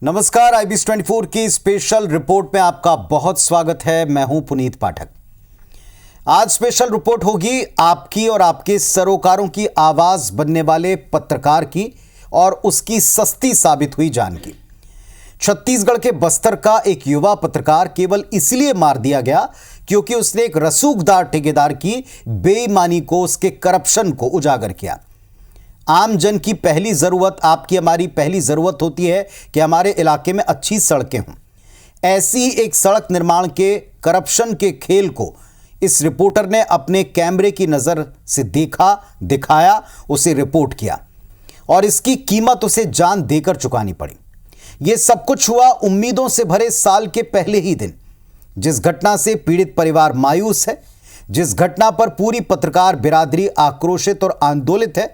नमस्कार, IBC 24 की special report में आपका बहुत स्वागत है। मैं हूं पुनीत पाठक। आज स्पेशल रिपोर्ट होगी आपकी और आपके सरोकारों की आवाज बनने वाले पत्रकार की और उसकी सस्ती साबित हुई जान की। छत्तीसगढ़ के बस्तर का एक युवा पत्रकार केवल इसलिए मार दिया गया क्योंकि उसने एक रसूखदार ठेकेदार की बेईमानी को, उसके करप्शन को उजागर किया। आम जन की पहली जरूरत, आपकी हमारी पहली जरूरत होती है कि हमारे इलाके में अच्छी सड़कें हों। ऐसी एक सड़क निर्माण के करप्शन के खेल को इस रिपोर्टर ने अपने कैमरे की नजर से देखा, दिखाया, उसे रिपोर्ट किया और इसकी कीमत उसे जान देकर चुकानी पड़ी। यह सब कुछ हुआ उम्मीदों से भरे साल के पहले ही दिन, जिस घटना से पीड़ित परिवार मायूस है, जिस घटना पर पूरी पत्रकार बिरादरी आक्रोशित और आंदोलित है।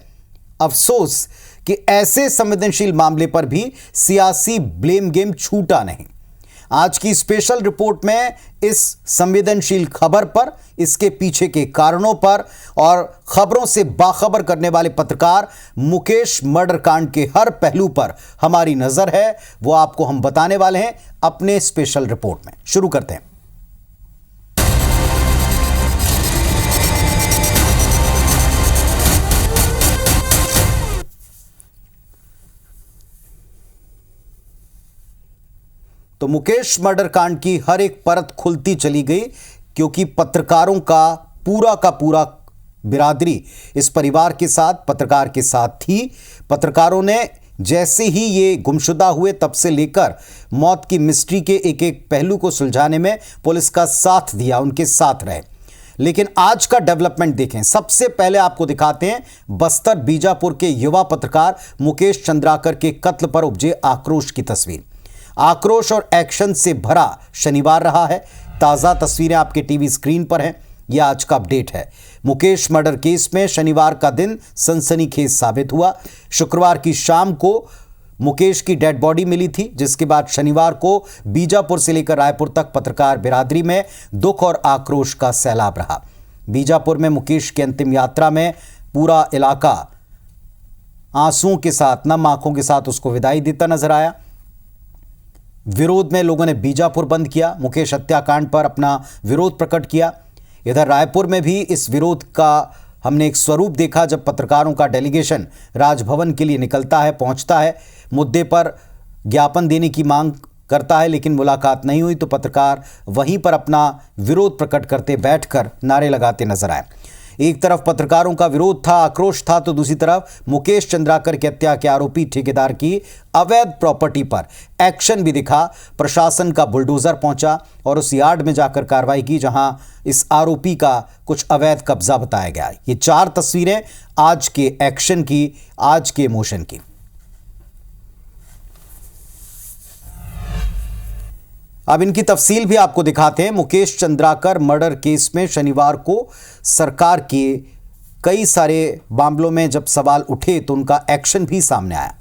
अफसोस कि ऐसे संवेदनशील मामले पर भी सियासी ब्लेम गेम छूटा नहीं। आज की स्पेशल रिपोर्ट में इस संवेदनशील खबर पर, इसके पीछे के कारणों पर और खबरों से बाखबर करने वाले पत्रकार मुकेश मर्डर कांड के हर पहलू पर हमारी नजर है। वो आपको हम बताने वाले हैं अपने स्पेशल रिपोर्ट में। शुरू करते हैं। तो मुकेश मर्डर कांड की हर एक परत खुलती चली गई क्योंकि पत्रकारों का पूरा बिरादरी इस परिवार के साथ, पत्रकार के साथ थी। पत्रकारों ने जैसे ही ये गुमशुदा हुए तब से लेकर मौत की मिस्ट्री के एक एक पहलू को सुलझाने में पुलिस का साथ दिया, उनके साथ रहे। लेकिन आज का डेवलपमेंट देखें। सबसे पहले आपको दिखाते हैं बस्तर बीजापुर के युवा पत्रकार मुकेश चंद्राकर के कत्ल पर उपजे आक्रोश की तस्वीर। आक्रोश और एक्शन से भरा शनिवार रहा है। ताजा तस्वीरें आपके टीवी स्क्रीन पर हैं। यह आज का अपडेट है। मुकेश मर्डर केस में शनिवार का दिन सनसनीखेज साबित हुआ। शुक्रवार की शाम को मुकेश की डेड बॉडी मिली थी, जिसके बाद शनिवार को बीजापुर से लेकर रायपुर तक पत्रकार बिरादरी में दुख और आक्रोश का सैलाब रहा। बीजापुर में मुकेश की अंतिम यात्रा में पूरा इलाका आंसुओं के साथ, नम आंखों के साथ उसको विदाई देता नजर आया। विरोध में लोगों ने बीजापुर बंद किया, मुकेश हत्याकांड पर अपना विरोध प्रकट किया। इधर रायपुर में भी इस विरोध का हमने एक स्वरूप देखा जब पत्रकारों का डेलीगेशन राजभवन के लिए निकलता है, पहुंचता है, मुद्दे पर ज्ञापन देने की मांग करता है, लेकिन मुलाकात नहीं हुई तो पत्रकार वहीं पर अपना विरोध प्रकट करते बैठकर नारे लगाते नजर आए। एक तरफ पत्रकारों का विरोध था, आक्रोश था, तो दूसरी तरफ मुकेश चंद्राकर की हत्या के आरोपी ठेकेदार की अवैध प्रॉपर्टी पर एक्शन भी दिखा। प्रशासन का बुलडोजर पहुंचा और उस यार्ड में जाकर कार्रवाई की जहां इस आरोपी का कुछ अवैध कब्जा बताया गया। ये चार तस्वीरें आज के एक्शन की, आज के इमोशन की। अब इनकी तफसील भी आपको दिखाते हैं। मुकेश चंद्राकर मर्डर केस में शनिवार को सरकार के कई सारे मामलों में जब सवाल उठे तो उनका एक्शन भी सामने आया।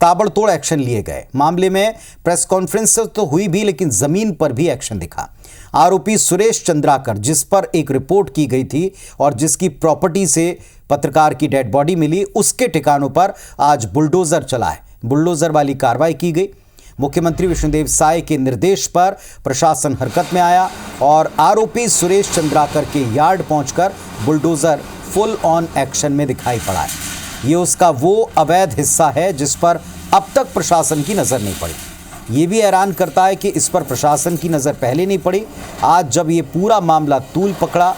ताबड़तोड़ एक्शन लिए गए। मामले में प्रेस कॉन्फ्रेंस तो हुई भी, लेकिन जमीन पर भी एक्शन दिखा। आरोपी सुरेश चंद्राकर, जिस पर एक रिपोर्ट की गई थी और जिसकी प्रॉपर्टी से पत्रकार की डेड बॉडी मिली, उसके ठिकानों पर आज बुलडोजर चला है। बुलडोजर वाली कार्रवाई की गई। मुख्यमंत्री विष्णुदेव साय के निर्देश पर प्रशासन हरकत में आया और आरोपी सुरेश चंद्राकर के यार्ड पहुंचकर बुलडोजर फुल ऑन एक्शन में दिखाई पड़ा है। ये उसका वो अवैध हिस्सा है जिस पर अब तक प्रशासन की नजर नहीं पड़ी। ये भी हैरान करता है कि इस पर प्रशासन की नजर पहले नहीं पड़ी। आज जब ये पूरा मामला तूल पकड़ा,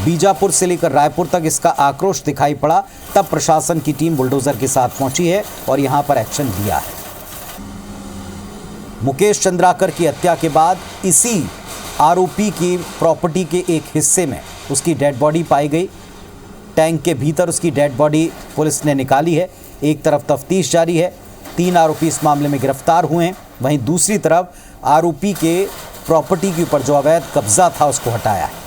बीजापुर से लेकर रायपुर तक इसका आक्रोश दिखाई पड़ा, तब प्रशासन की टीम बुलडोजर के साथ पहुंची है और यहां पर एक्शन लिया है। मुकेश चंद्राकर की हत्या के बाद इसी आरोपी की प्रॉपर्टी के एक हिस्से में उसकी डेड बॉडी पाई गई। टैंक के भीतर उसकी डेड बॉडी पुलिस ने निकाली है। एक तरफ तफ्तीश जारी है, 3 आरोपी इस मामले में गिरफ्तार हुए हैं, वहीं दूसरी तरफ आरोपी के प्रॉपर्टी के ऊपर जो अवैध कब्जा था उसको हटाया है।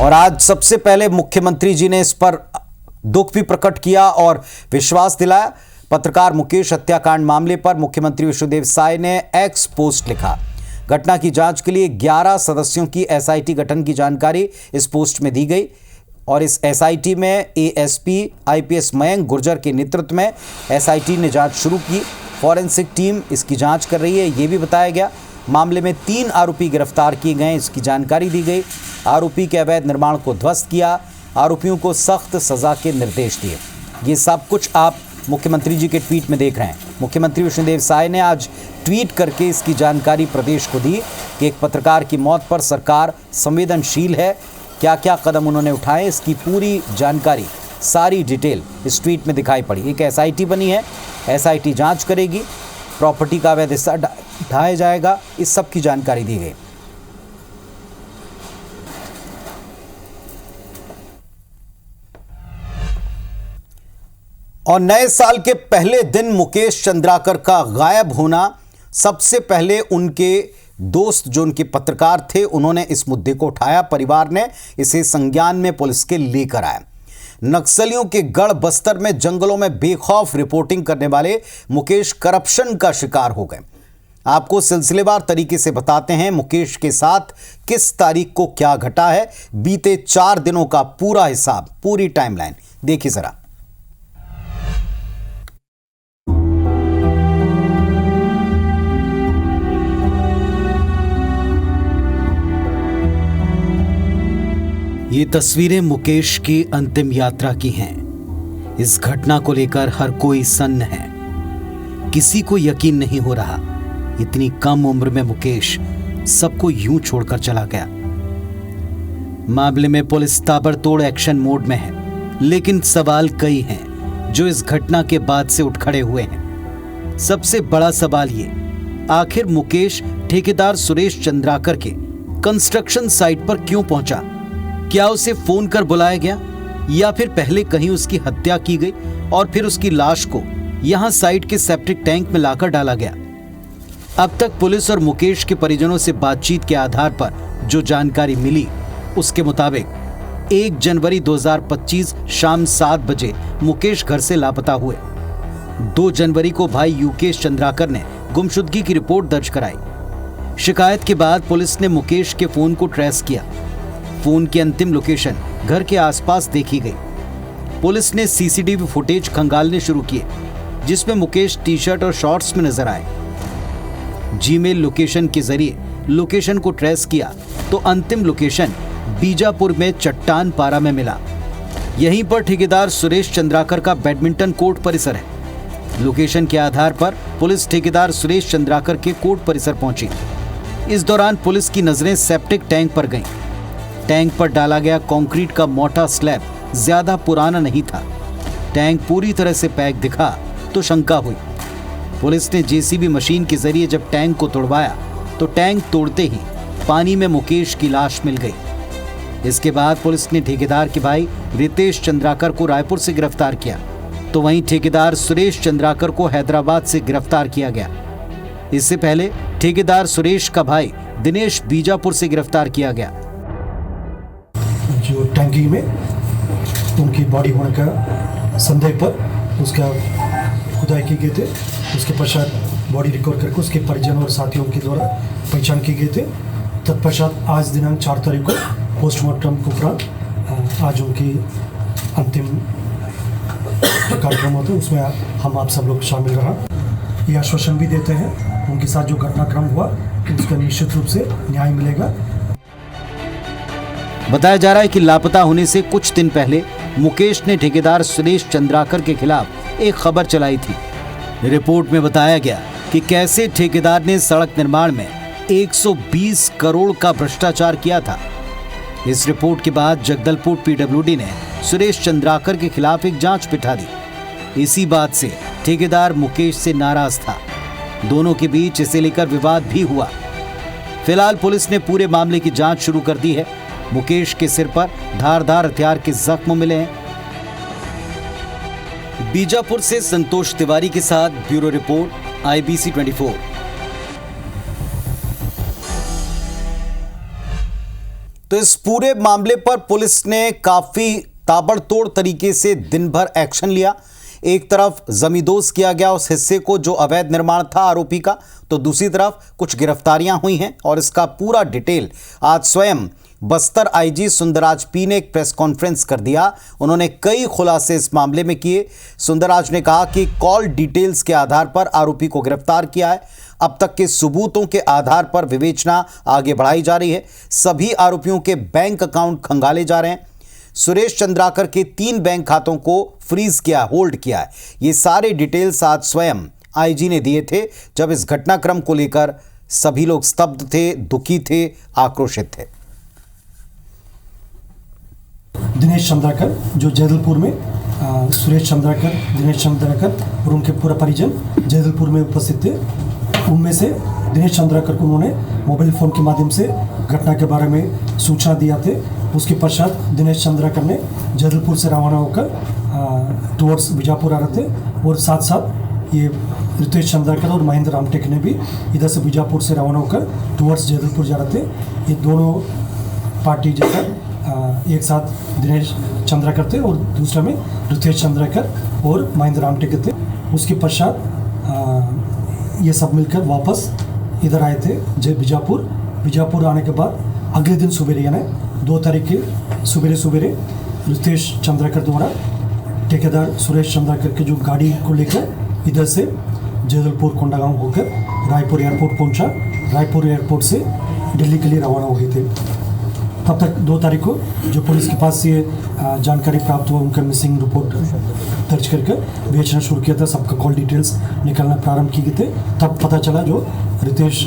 और आज सबसे पहले मुख्यमंत्री जी ने इस पर दुख भी प्रकट किया और विश्वास दिलाया। पत्रकार मुकेश हत्याकांड मामले पर मुख्यमंत्री विष्णुदेव साय ने एक्स पोस्ट लिखा। घटना की जांच के लिए 11 सदस्यों की एसआईटी गठन की जानकारी इस पोस्ट में दी गई। और इस एसआईटी में एएसपी आईपीएस मयंक गुर्जर के नेतृत्व में एसआईटी ने जांच शुरू की। फॉरेंसिक टीम इसकी जांच कर रही है, ये भी बताया गया। मामले में 3 आरोपी गिरफ्तार किए गए, इसकी जानकारी दी गई। आरोपी के अवैध निर्माण को ध्वस्त किया, आरोपियों को सख्त सजा के निर्देश दिए। ये सब कुछ आप मुख्यमंत्री जी के ट्वीट में देख रहे हैं। मुख्यमंत्री विष्णुदेव साय ने आज ट्वीट करके इसकी जानकारी प्रदेश को दी कि एक पत्रकार की मौत पर सरकार संवेदनशील है। क्या क्या कदम उन्होंने उठाए, इसकी पूरी जानकारी, सारी डिटेल इस ट्वीट में दिखाई पड़ी। एक एसआईटी बनी है, एसआईटी जांच करेगी, प्रॉपर्टी का अवैध हिस्सा ढाया जाएगा, इस सब की जानकारी दी गई। और नए साल के पहले दिन मुकेश चंद्राकर का गायब होना, सबसे पहले उनके दोस्त जो उनके पत्रकार थे उन्होंने इस मुद्दे को उठाया। परिवार ने इसे संज्ञान में पुलिस के लेकर आया। नक्सलियों के गढ़ बस्तर में जंगलों में बेखौफ रिपोर्टिंग करने वाले मुकेश करप्शन का शिकार हो गए। आपको सिलसिलेवार तरीके से बताते हैं मुकेश के साथ किस तारीख को क्या घटा है। बीते 4 दिनों का पूरा हिसाब, पूरी टाइमलाइन देखिए जरा। ये तस्वीरें मुकेश की अंतिम यात्रा की हैं। इस घटना को लेकर हर कोई सन्न है। किसी को यकीन नहीं हो रहा, इतनी कम उम्र में मुकेश सबको यूं छोड़कर चला गया। मामले में पुलिस ताबड़तोड़ एक्शन मोड में है, लेकिन सवाल कई हैं जो इस घटना के बाद से उठ खड़े हुए हैं। सबसे बड़ा सवाल ये, आखिर मुकेश ठेकेदार सुरेश चंद्राकर के कंस्ट्रक्शन साइट पर क्यों पहुंचा? क्या उसे फोन कर बुलाया गया या फिर पहले कहीं उसकी हत्या की गई और फिर उसकी लाश को यहां साइट के सेप्टिक टैंक में लाकर डाला गया? अब तक पुलिस और मुकेश के परिजनों से बातचीत के आधार पर जो जानकारी मिली, उसके मुताबिक 1 जनवरी 2025 शाम 7 बजे मुकेश घर से लापता हुए। 2 जनवरी को भाई युकेश चंद्राकर ने गुमशुदगी की रिपोर्ट दर्ज कराई। शिकायत के बाद पुलिस ने मुकेश के फोन को ट्रेस किया। फोन की अंतिम लोकेशन घर के आसपास देखी गई। पुलिस ने सीसीटीवी फुटेज खंगालने शुरू किए, जिसमें मुकेश टी-शर्ट और शॉर्ट्स में नजर आए। जीमेल लोकेशन के जरिए लोकेशन को ट्रेस किया तो अंतिम लोकेशन बीजापुर में चट्टान पारा में मिला। यहीं पर ठेकेदार सुरेश चंद्राकर का बैडमिंटन कोर्ट परिसर है। लोकेशन के आधार पर पुलिस ठेकेदार सुरेश चंद्राकर के कोर्ट परिसर पहुंची। इस दौरान पुलिस की नजरें सेप्टिक टैंक पर गईं। टैंक पर डाला गया कंक्रीट का मोटा स्लैब ज्यादा पुराना नहीं था। टैंक पूरी तरह से पैक दिखा तो शंका हुई। पुलिस ने जेसीबी मशीन के जरिए जब टैंक को तोड़वाया तो टैंक तोड़ते ही पानी में मुकेश की लाश मिल गई। इसके बाद पुलिस ने ठेकेदार के भाई रितेश चंद्राकर को रायपुर से गिरफ्तार किया, तो वहीं ठेकेदार सुरेश चंद्राकर को हैदराबाद से गिरफ्तार किया गया। इससे पहले ठेकेदार सुरेश का भाई दिनेश बीजापुर से गिरफ्तार किया गया। जो टंकी में उनकी बॉडी होने का संदेह पर उसका खुदाई की गए थे। उसके पश्चात बॉडी रिकवर करके उसके परिजन और साथियों के द्वारा पहचान की गए थे। तत्पश्चात आज दिनांक 4 तारीख को पोस्टमार्टम के उपरांत आज उनकी अंतिम कार्यक्रम होता है, उसमें हम आप सब लोग शामिल रहा। ये आश्वासन भी देते हैं उनके साथ जो घटनाक्रम हुआ उसका निश्चित रूप से न्याय मिलेगा। बताया जा रहा है कि लापता होने से कुछ दिन पहले मुकेश ने ठेकेदार सुरेश चंद्राकर के खिलाफ एक खबर चलाई थी। रिपोर्ट में बताया गया कि कैसे ठेकेदार ने सड़क निर्माण में 120 करोड़ का भ्रष्टाचार किया था। इस रिपोर्ट के बाद जगदलपुर पीडब्ल्यूडी ने सुरेश चंद्राकर के खिलाफ एक जांच बिठा दी। इसी बात से ठेकेदार मुकेश से नाराज था। दोनों के बीच इसे लेकर विवाद भी हुआ। फिलहाल पुलिस ने पूरे मामले की जांच शुरू कर दी है। मुकेश के सिर पर धारदार हथियार के जख्म मिले हैं। बीजापुर से संतोष तिवारी के साथ ब्यूरो रिपोर्ट, IBC 24। तो इस पूरे मामले पर पुलिस ने काफी ताबड़तोड़ तरीके से दिन भर एक्शन लिया। एक तरफ जमींदोज किया गया उस हिस्से को जो अवैध निर्माण था आरोपी का, तो दूसरी तरफ कुछ गिरफ्तारियां हुई हैं और इसका पूरा डिटेल आज स्वयं बस्तर आईजी सुंदरराज पी ने एक प्रेस कॉन्फ्रेंस कर दिया। उन्होंने कई खुलासे इस मामले में किए। सुंदरराज ने कहा कि कॉल डिटेल्स के आधार पर आरोपी को गिरफ्तार किया है। अब तक के सबूतों के आधार पर विवेचना आगे बढ़ाई जा रही है। सभी आरोपियों के बैंक अकाउंट खंगाले जा रहे हैं। सुरेश चंद्राकर के 3 बैंक खातों को फ्रीज किया, होल्ड किया है। ये सारे डिटेल्स आज स्वयं आईजी ने दिए थे, जब इस घटनाक्रम को लेकर सभी लोग स्तब्ध थे, दुखी थे, आक्रोशित थे। दिनेश चंद्राकर जो जैदलपुर में सुरेश चंद्राकर, दिनेश चंद्राकर और उनके पूरा परिजन जैदलपुर में उपस्थित थे। उनमें से दिनेश चंद्राकर को उन्होंने मोबाइल फ़ोन के माध्यम से घटना के बारे में सूचना दिया थे। उसके पश्चात दिनेश चंद्राकर ने जैदलपुर से रवाना होकर टुवर्ड्स बीजापुर आ रहे थे और साथ साथ ये रितेश चंद्राकर और महेंद्र रामटेक ने भी इधर से बीजापुर से रवाना होकर टुवर्ड्स जैदलपुर जा रहे थे। ये दोनों पार्टी जगह एक साथ दिनेश चंद्राकर थे और दूसरा में रितेश चंद्राकर और महेंद्र रामटेक थे। उसके पश्चात ये सब मिलकर वापस इधर आए थे बीजापुर आने के बाद अगले दिन सुबह यानी 2 तारीख के सुबह रितेश चंद्राकर द्वारा ठेकेदार सुरेश चंद्राकर के जो गाड़ी को लेकर इधर से जैदलपुर कोंडागांव होकर रायपुर एयरपोर्ट पहुंचा। रायपुर एयरपोर्ट से दिल्ली के लिए रवाना हो गए थे। तब तक 2 तारीख को जो पुलिस के पास ये जानकारी प्राप्त हुआ, उनका मिसिंग रिपोर्ट दर्ज करके बेचना शुरू किया था। सबका कॉल डिटेल्स निकलना प्रारंभ किए गए थे। तब पता चला जो रितेश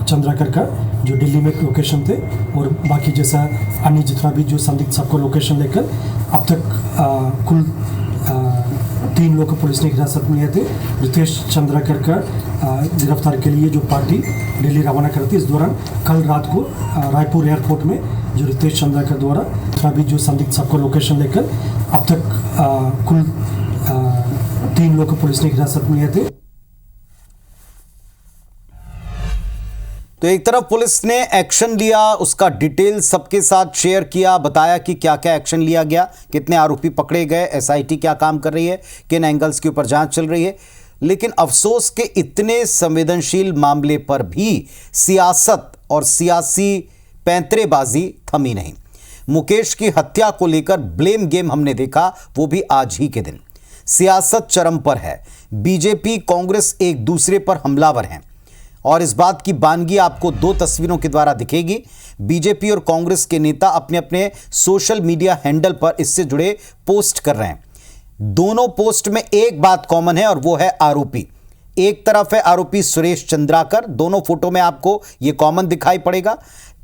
चंद्राकर का जो दिल्ली में लोकेशन थे और बाकी जैसा अन्य जितना भी जो संदिग्ध सबको लोकेशन लेकर अब तक कुल 3 लोग को पुलिस ने हिरासत में लिए थे। रितेश चंद्राकर का गिरफ्तार के लिए जो पार्टी दिल्ली रवाना करती है। इस दौरान कल रात को रायपुर एयरपोर्ट में जो रितेश चंद्राकर द्वारा भी जो संदिग्ध सबको लोकेशन लेकर अब तक कुल 3 लोग को पुलिस ने हिरासत में लिए थे। तो एक तरफ पुलिस ने एक्शन लिया, उसका डिटेल सबके साथ शेयर किया, बताया कि क्या क्या एक्शन लिया गया, कितने आरोपी पकड़े गए, एसआईटी क्या काम कर रही है, किन एंगल्स के ऊपर जांच चल रही है। लेकिन अफसोस के इतने संवेदनशील मामले पर भी सियासत और सियासी पैंतरेबाजी थमी नहीं। मुकेश की हत्या को लेकर ब्लेम गेम हमने देखा, वो भी आज ही के दिन। सियासत चरम पर है। बीजेपी कांग्रेस एक दूसरे पर हमलावर हैं और इस बात की बानगी आपको 2 तस्वीरों के द्वारा दिखेगी। बीजेपी और कांग्रेस के नेता अपने अपने सोशल मीडिया हैंडल पर इससे जुड़े पोस्ट कर रहे हैं। दोनों पोस्ट में एक बात कॉमन है और वो है आरोपी। एक तरफ है आरोपी सुरेश चंद्राकर, दोनों फोटो में आपको ये कॉमन दिखाई पड़ेगा।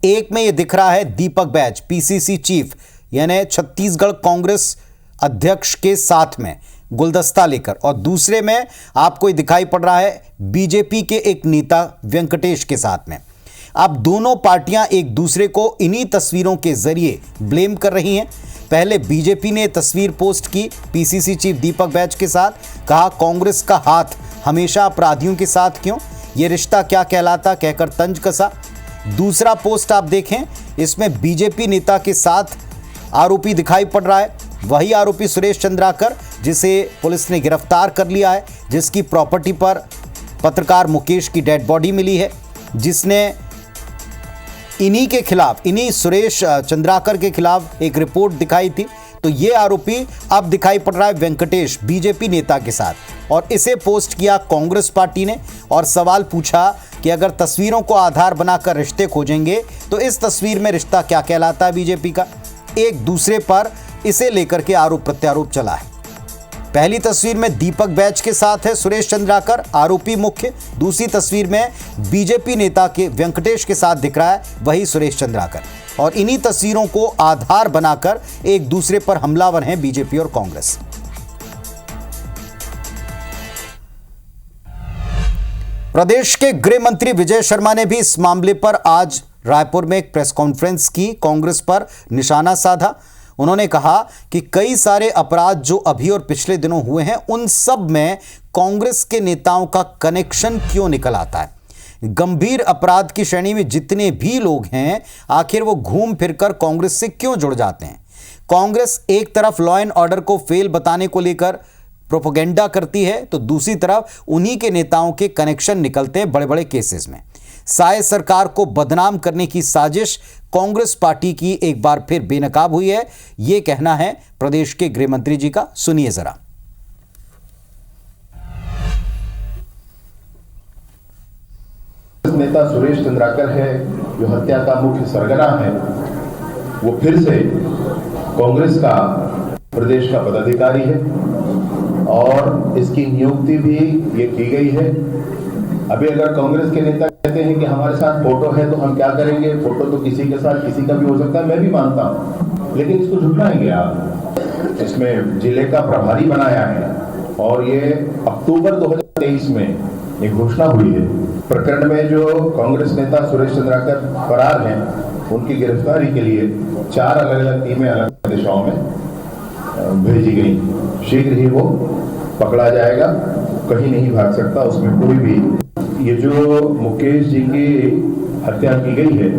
एक में ये दिख रहा है दीपक बैज, पीसीसी चीफ यानी छत्तीसगढ़ कांग्रेस अध्यक्ष के साथ में गुलदस्ता लेकर, और दूसरे में आपको ये दिखाई पड़ रहा है बीजेपी के एक नेता वेंकटेश के साथ में। अब दोनों पार्टियां एक दूसरे को इन्हीं तस्वीरों के जरिए ब्लेम कर रही हैं। पहले बीजेपी ने तस्वीर पोस्ट की पीसीसी चीफ दीपक बैज के साथ, कहा कांग्रेस का हाथ हमेशा अपराधियों के साथ क्यों, यह रिश्ता क्या कहलाता, कहकर तंज कसा। दूसरा पोस्ट आप देखें, इसमें बीजेपी नेता के साथ आरोपी दिखाई पड़ रहा है, वही आरोपी सुरेश चंद्राकर जिसे पुलिस ने गिरफ्तार कर लिया है, जिसकी प्रॉपर्टी पर पत्रकार मुकेश की डेड बॉडी मिली है, जिसने इन्हीं के खिलाफ, इन्हीं सुरेश चंद्राकर के खिलाफ एक रिपोर्ट दिखाई थी। तो ये आरोपी अब दिखाई पड़ रहा है वेंकटेश, बीजेपी नेता के साथ, और इसे पोस्ट किया कांग्रेस पार्टी ने और सवाल पूछा कि अगर तस्वीरों को आधार बनाकर रिश्ते खोजेंगे तो इस तस्वीर में रिश्ता क्या कहलाता है बीजेपी का। एक दूसरे पर इसे लेकर के आरोप प्रत्यारोप चला है। पहली तस्वीर में दीपक बैज के साथ है सुरेश चंद्राकर, आरोपी मुख्य। दूसरी तस्वीर में बीजेपी नेता के वेंकटेश के साथ दिख रहा है वही सुरेश चंद्राकर, और इन्हीं तस्वीरों को आधार बनाकर एक दूसरे पर हमलावर हैं बीजेपी और कांग्रेस। प्रदेश के गृह मंत्री विजय शर्मा ने भी इस मामले पर आज रायपुर में एक प्रेस कॉन्फ्रेंस की, कांग्रेस पर निशाना साधा। उन्होंने कहा कि कई सारे अपराध जो अभी और पिछले दिनों हुए हैं उन सब में कांग्रेस के नेताओं का कनेक्शन क्यों निकल आता है। गंभीर अपराध की श्रेणी में जितने भी लोग हैं आखिर वो घूम फिरकर कांग्रेस से क्यों जुड़ जाते हैं। कांग्रेस एक तरफ लॉ एंड ऑर्डर को फेल बताने को लेकर प्रोपेगेंडा करती है तो दूसरी तरफ उन्हीं के नेताओं के कनेक्शन निकलते हैं बड़े बड़े केसेस में। साय सरकार को बदनाम करने की साजिश कांग्रेस पार्टी की एक बार फिर बेनकाब हुई है, ये कहना है प्रदेश के गृह मंत्री जी का। सुनिए जरा। नेता सुरेश चंद्राकर है जो हत्या का मुख्य सरगना है, वो फिर से कांग्रेस का प्रदेश का पदाधिकारी है और इसकी नियुक्ति भी ये की गई है। अभी अगर कांग्रेस के नेता कहते हैं कि हमारे साथ फोटो है तो हम क्या करेंगे, फोटो तो किसी के साथ किसी का भी हो सकता है, मैं भी मानता हूं, लेकिन इसको झुटलाएंगे आप। इसमें जिले का प्रभारी बनाया है और ये अक्टूबर 2023 में ये घोषणा हुई है। प्रकरण में जो कांग्रेस नेता सुरेश चंद्राकर फरार हैं, उनकी गिरफ्तारी के लिए 4 अलग अलग टीमें अलग दिशाओं में भेजी गई। शीघ्र ही वो पकड़ा जाएगा, कहीं नहीं भाग सकता, उसमें कोई भी। ये जो मुकेश जी की हत्या की गई है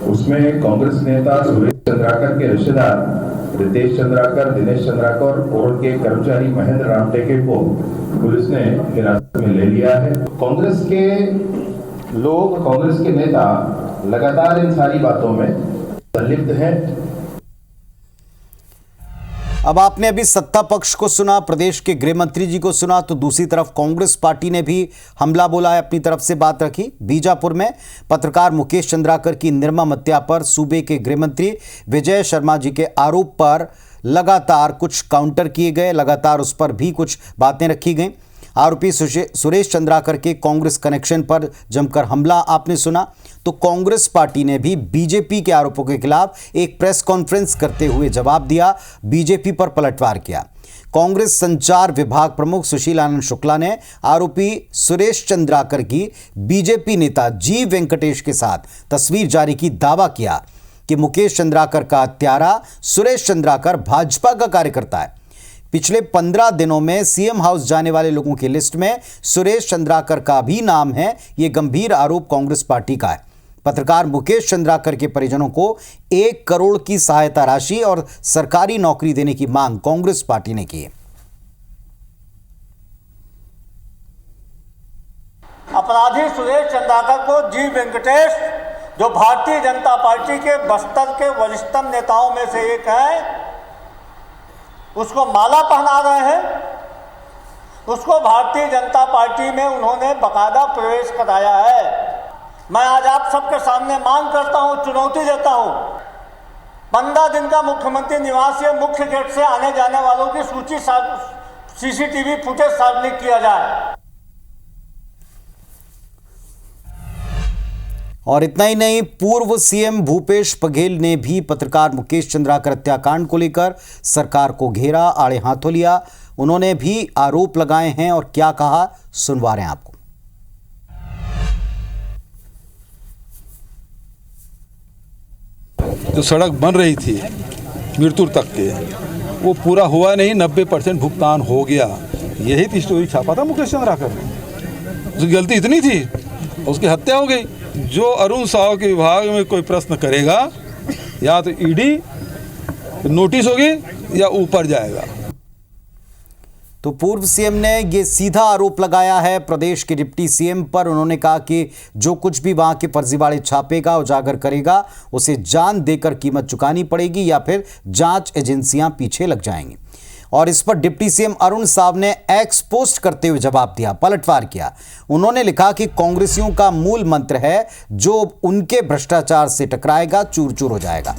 उसमें कांग्रेस नेता सुरेश चंद्राकर के रिश्तेदार रितेश चंद्राकर, दिनेश चंद्राकर और उनके कर्मचारी महेंद्र रामटेके को पुलिस ने हिरासत में ले लिया है। कांग्रेस के लोग, कांग्रेस के नेता लगातार इन सारी बातों में संलिप्त हैं। अब आपने अभी सत्ता पक्ष को सुना, प्रदेश के गृह मंत्री जी को सुना, तो दूसरी तरफ कांग्रेस पार्टी ने भी हमला बोला है, अपनी तरफ से बात रखी। बीजापुर में पत्रकार मुकेश चंद्राकर की निर्मम हत्या पर सूबे के गृह मंत्री विजय शर्मा जी के आरोप पर लगातार कुछ काउंटर किए गए, लगातार उस पर भी कुछ बातें रखी गई। आरोपी सुरेश चंद्राकर के कांग्रेस कनेक्शन पर जमकर हमला आपने सुना। तो कांग्रेस पार्टी ने भी बीजेपी के आरोपों के खिलाफ एक प्रेस कॉन्फ्रेंस करते हुए जवाब दिया, बीजेपी पर पलटवार किया। कांग्रेस संचार विभाग प्रमुख सुशील आनंद शुक्ला ने आरोपी सुरेश चंद्राकर की बीजेपी नेता जी वेंकटेश के साथ तस्वीर जारी की, दावा किया कि मुकेश चंद्राकर का हत्यारा सुरेश चंद्राकर भाजपा का कार्यकर्ता है। पिछले 15 दिनों में सीएम हाउस जाने वाले लोगों की लिस्ट में सुरेश चंद्राकर का भी नाम है। यह गंभीर आरोप कांग्रेस पार्टी का है। पत्रकार मुकेश चंद्राकर के परिजनों को 1 करोड़ की सहायता राशि और सरकारी नौकरी देने की मांग कांग्रेस पार्टी ने की है। अपराधी सुरेश चंद्राकर को जी वेंकटेश, जो भारतीय जनता पार्टी के बस्तर के वरिष्ठतम नेताओं में से एक है, उसको माला पहना रहे हैं। उसको भारतीय जनता पार्टी में उन्होंने बाकायदा प्रवेश कराया है। मैं आज आप सबके सामने मांग करता हूं, चुनौती देता हूं, 15 दिन का मुख्यमंत्री निवास से मुख्य गेट से आने जाने वालों की सूची सीसीटीवी फुटेज सार्वजनिक किया जाए। और इतना ही नहीं, पूर्व सीएम भूपेश बघेल ने भी पत्रकार मुकेश चंद्राकर हत्याकांड को लेकर सरकार को घेरा, आड़े हाथों लिया। उन्होंने भी आरोप लगाए हैं और क्या कहा, सुनवा रहे हैं आपको। जो सड़क बन रही थी मृत्यु तक के, वो पूरा हुआ नहीं, 90% भुगतान हो गया। यही तो स्टोरी छापा था मुकेश चंद्राकर ने। उसकी गलती इतनी थी, उसकी हत्या हो गई। जो अरुण साव के विभाग में कोई प्रश्न करेगा, या तो ईडी नोटिस होगी या ऊपर जाएगा। तो पूर्व सीएम ने ये सीधा आरोप लगाया है प्रदेश के डिप्टी सीएम पर। उन्होंने कहा कि जो कुछ भी वहां के फर्जीवाड़े छापेगा, उजागर करेगा, उसे जान देकर कीमत चुकानी पड़ेगी या फिर जांच एजेंसियां पीछे लग जाएंगी। और इस पर डिप्टी सीएम अरुण साव ने एक्स पोस्ट करते हुए जवाब दिया, पलटवार किया। उन्होंने लिखा कि कांग्रेसियों का मूल मंत्र है, जो उनके भ्रष्टाचार से टकराएगा चूर चूर हो जाएगा।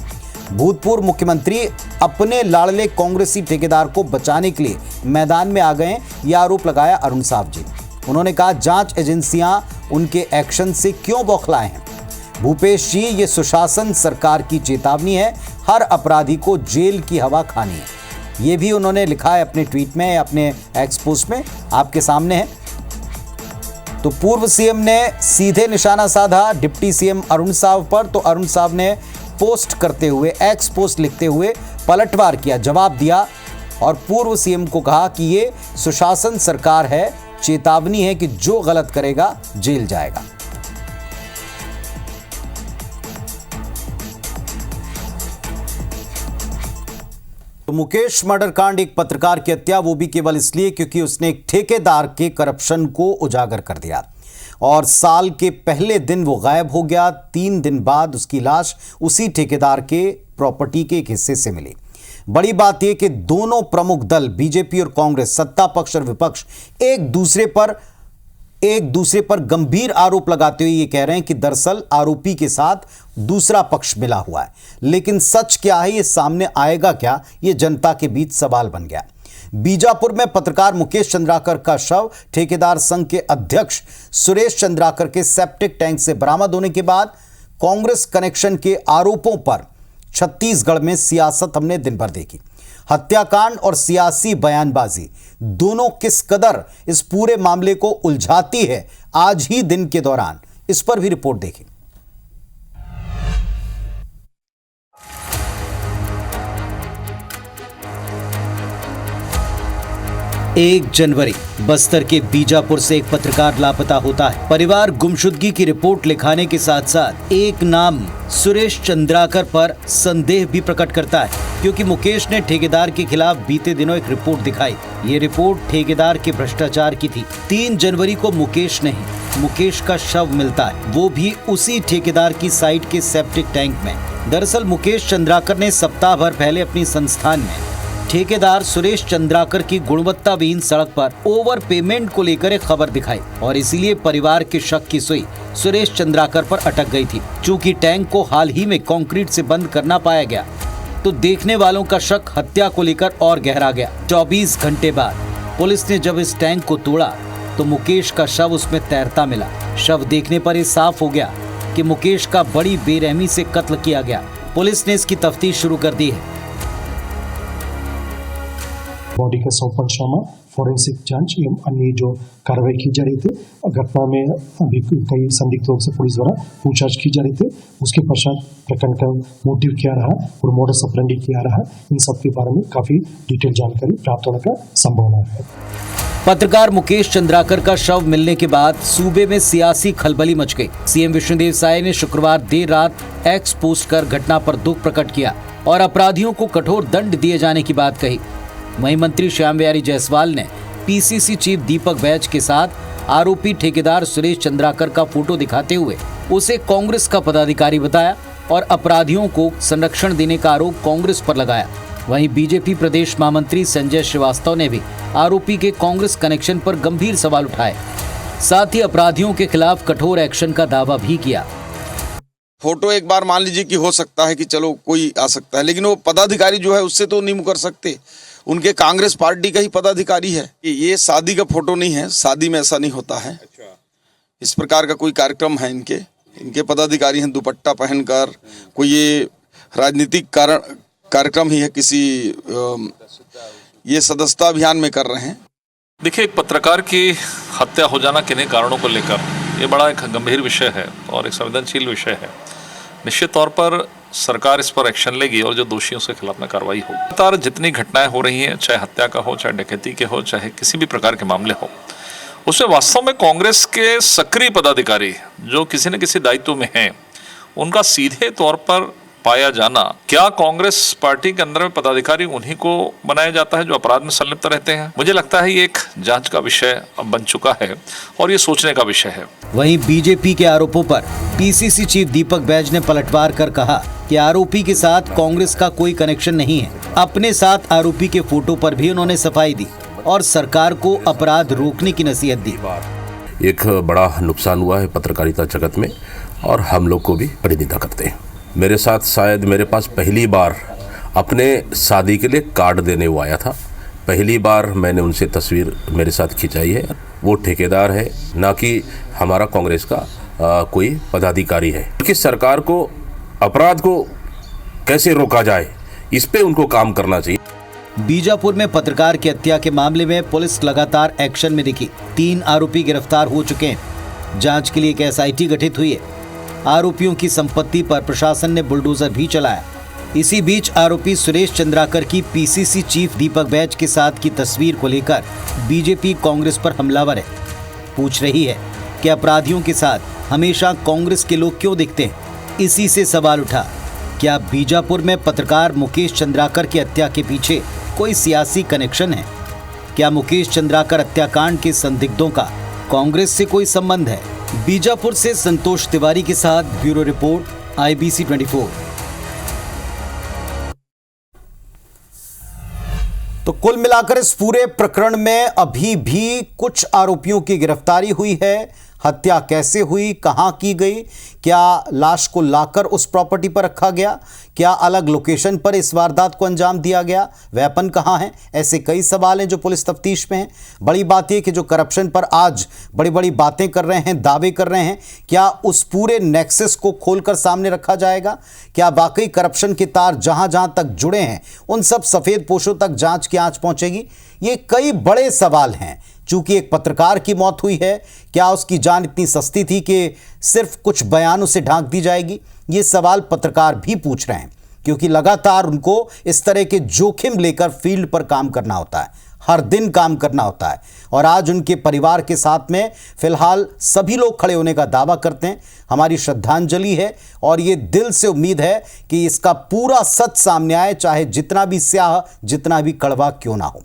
भूतपूर्व मुख्यमंत्री अपने लाड़ले कांग्रेसी ठेकेदार को बचाने के लिए मैदान में आ गए, यह आरोप लगाया अरुण साव जी। उन्होंने कहा, जांच एजेंसियां उनके एक्शन से क्यों बौखलाए हैं। भूपेश जी, ये सुशासन सरकार की चेतावनी है, हर अपराधी को जेल की हवा खानी है। ये भी उन्होंने लिखा है अपने ट्वीट में, अपने एक्स पोस्ट में, आपके सामने है। तो पूर्व सीएम ने सीधे निशाना साधा डिप्टी सीएम अरुण साव पर, तो अरुण साव ने पोस्ट करते हुए, एक्स पोस्ट लिखते हुए पलटवार किया, जवाब दिया और पूर्व सीएम को कहा कि ये सुशासन सरकार है, चेतावनी है कि जो गलत करेगा जेल जाएगा। तो मुकेश मर्डर कांड एक पत्रकार की हत्या, वो भी केवल इसलिए क्योंकि उसने एक ठेकेदार के करप्शन को उजागर कर दिया और साल के पहले दिन वो गायब हो गया। 3 दिन बाद उसकी लाश उसी ठेकेदार के प्रॉपर्टी के एक हिस्से से मिली। बड़ी बात यह कि दोनों प्रमुख दल बीजेपी और कांग्रेस, सत्ता पक्ष और विपक्ष, एक दूसरे पर गंभीर आरोप लगाते हुए ये कह रहे हैं कि दरअसल आरोपी के साथ दूसरा पक्ष मिला हुआ है। लेकिन सच क्या है, ये सामने आएगा क्या, ये जनता के बीच सवाल बन गया। बीजापुर में पत्रकार मुकेश चंद्राकर का शव ठेकेदार संघ के अध्यक्ष सुरेश चंद्राकर के सेप्टिक टैंक से बरामद होने के बाद कांग्रेस कनेक्शन के आरोपों पर छत्तीसगढ़ में सियासत हमने दिन भर देखी। हत्याकांड और सियासी बयानबाजी दोनों किस कदर इस पूरे मामले को उलझाती है, आज ही दिन के दौरान इस पर भी रिपोर्ट देखी। 1 जनवरी बस्तर के बीजापुर से एक पत्रकार लापता होता है। परिवार गुमशुदगी की रिपोर्ट लिखाने के साथ साथ एक नाम सुरेश चंद्राकर पर संदेह भी प्रकट करता है, क्योंकि मुकेश ने ठेकेदार के खिलाफ बीते दिनों एक रिपोर्ट दिखाई। ये रिपोर्ट ठेकेदार के भ्रष्टाचार की थी। 3 जनवरी को मुकेश का शव मिलता है, वो भी उसी ठेकेदार की साइट के सेप्टिक टैंक में। दरअसल मुकेश चंद्राकर ने सप्ताह भर पहले अपनी संस्थान में ठेकेदार सुरेश चंद्राकर की गुणवत्ता विहीन सड़क पर ओवर पेमेंट को लेकर एक खबर दिखाई और इसीलिए परिवार के शक की सुई सुरेश चंद्राकर पर अटक गई थी। चूंकि टैंक को हाल ही में कंक्रीट से बंद करना पाया गया, तो देखने वालों का शक हत्या को लेकर और गहरा गया। 24 घंटे बाद पुलिस ने जब इस टैंक को तोड़ा तो मुकेश का शव उसमें तैरता मिला। शव देखने पर यह साफ हो गया कि मुकेश का बड़ी बेरहमी से कत्ल किया गया। पुलिस ने इसकी तफ्तीश शुरू कर दी है। बॉडी का संपंचनामा, फॉरेंसिक जांच एवं अन्य जो कार्रवाई की जा रही थी। घटना में अभी कई संदिग्ध लोगों से पुलिस द्वारा पूछताछ की जा रही थी। उसके पश्चात प्रकरण का मोटिव क्या रहा और मोडस ऑपरेंडी क्या रहा, इन सब के बारे में काफी डिटेल जानकारी प्राप्त होने का संभावना है। पत्रकार मुकेश चंद्राकर का शव मिलने के बाद सूबे में सियासी खलबली मच गई। सीएम विष्णुदेव साय ने शुक्रवार देर रात एक्स पोस्ट कर घटना पर दुख प्रकट किया और अपराधियों को कठोर दंड दिए जाने की बात कही। वहीं मंत्री श्याम बिहारी जायसवाल ने पीसीसी चीफ दीपक बैज के साथ आरोपी ठेकेदार सुरेश चंद्राकर का फोटो दिखाते हुए उसे कांग्रेस का पदाधिकारी बताया और अपराधियों को संरक्षण देने का आरोप कांग्रेस पर लगाया। वहीं बीजेपी प्रदेश महामंत्री संजय श्रीवास्तव ने भी आरोपी के कांग्रेस कनेक्शन पर गंभीर सवाल उठाए, साथ ही अपराधियों के खिलाफ कठोर एक्शन का दावा भी किया। फोटो एक बार मान लीजिए कि हो सकता है कि चलो कोई आ सकता है, लेकिन वो पदाधिकारी जो है उससे तो नहीं मुकर सकते। उनके कांग्रेस पार्टी का ही पदाधिकारी है। ये शादी का फोटो नहीं है, शादी में ऐसा नहीं होता है। इस प्रकार का कोई कार्यक्रम है इनके पदाधिकारी हैं दुपट्टा पहनकर, कोई ये राजनीतिक कार्यक्रम ही है, किसी ये सदस्यता अभियान में कर रहे हैं। देखिए, एक पत्रकार की हत्या हो जाना किन्हीं कारणों को लेकर ये बड़ा एक गंभीर विषय है और एक संवेदनशील विषय है। निश्चित तौर पर सरकार इस पर एक्शन लेगी और जो दोषी उसके खिलाफ में कार्रवाई होगी। लगातार जितनी घटनाएं हो रही हैं, चाहे हत्या का हो, चाहे डकैती के हो, चाहे किसी भी प्रकार के मामले हो, उसमें वास्तव में कांग्रेस के सक्रिय पदाधिकारी जो किसी न किसी दायित्व में हैं, उनका सीधे तौर पर पाया जाना। क्या कांग्रेस पार्टी के अंदर में पदाधिकारी उन्हीं को बनाया जाता है जो अपराध में संलिप्त रहते हैं? मुझे लगता है ये एक जांच का विषय अब बन चुका है और ये सोचने का विषय है। वहीं बीजेपी के आरोपों पर पीसीसी चीफ दीपक बैज ने पलटवार कर कहा कि आरोपी के साथ कांग्रेस का कोई कनेक्शन नहीं है। अपने साथ आरोपी के फोटो पर भी उन्होंने सफाई दी और सरकार को अपराध रोकने की नसीहत दी। एक बड़ा नुकसान हुआ है पत्रकारिता जगत में और हम लोग को भी बड़ी निंदा करते हैं। मेरे साथ शायद मेरे पास पहली बार अपने शादी के लिए कार्ड देने वो आया था। पहली बार मैंने उनसे तस्वीर मेरे साथ खिंचाई है। वो ठेकेदार है, ना कि हमारा कांग्रेस का कोई पदाधिकारी है। कि सरकार को अपराध को कैसे रोका जाए, इस पे उनको काम करना चाहिए। बीजापुर में पत्रकार की हत्या के मामले में पुलिस लगातार एक्शन में दिखी। 3 आरोपी गिरफ्तार हो चुके हैं। जांच के लिए एक SIT गठित हुई है। आरोपियों की संपत्ति पर प्रशासन ने बुलडोजर भी चलाया। इसी बीच आरोपी सुरेश चंद्राकर की पीसीसी चीफ दीपक बैज के साथ की तस्वीर को लेकर बीजेपी कांग्रेस पर हमलावर है। पूछ रही है कि अपराधियों के साथ हमेशा कांग्रेस के लोग क्यों दिखते हैं। इसी से सवाल उठा क्या बीजापुर में पत्रकार मुकेश चंद्राकर की हत्या के पीछे कोई सियासी कनेक्शन है? क्या मुकेश चंद्राकर हत्याकांड के संदिग्धों का कांग्रेस से कोई संबंध है? बीजापुर से संतोष तिवारी के साथ ब्यूरो रिपोर्ट, IBC 24। तो कुल मिलाकर इस पूरे प्रकरण में अभी भी कुछ आरोपियों की गिरफ्तारी हुई है। हत्या कैसे हुई, कहां की गई, क्या लाश को लाकर उस प्रॉपर्टी पर रखा गया, क्या अलग लोकेशन पर इस वारदात को अंजाम दिया गया, वेपन कहां है, ऐसे कई सवाल हैं जो पुलिस तफ्तीश में हैं। बड़ी बात यह कि जो करप्शन पर आज बड़ी बड़ी बातें कर रहे हैं, दावे कर रहे हैं, क्या उस पूरे नेक्सस को खोलकर सामने रखा जाएगा? क्या वाकई करप्शन के तार जहां जहां तक जुड़े हैं उन सब सफेद पोशों तक जांच की आंच पहुंचेगी? ये कई बड़े सवाल हैं। चूंकि एक पत्रकार की मौत हुई है, क्या उसकी जान इतनी सस्ती थी कि सिर्फ कुछ बयानों से ढांक दी जाएगी? ये सवाल पत्रकार भी पूछ रहे हैं, क्योंकि लगातार उनको इस तरह के जोखिम लेकर फील्ड पर काम करना होता है, हर दिन काम करना होता है। और आज उनके परिवार के साथ में फिलहाल सभी लोग खड़े होने का दावा करते हैं। हमारी श्रद्धांजलि है और ये दिल से उम्मीद है कि इसका पूरा सच सामने आए, चाहे जितना भी स्याह, जितना भी कड़वा क्यों ना हो।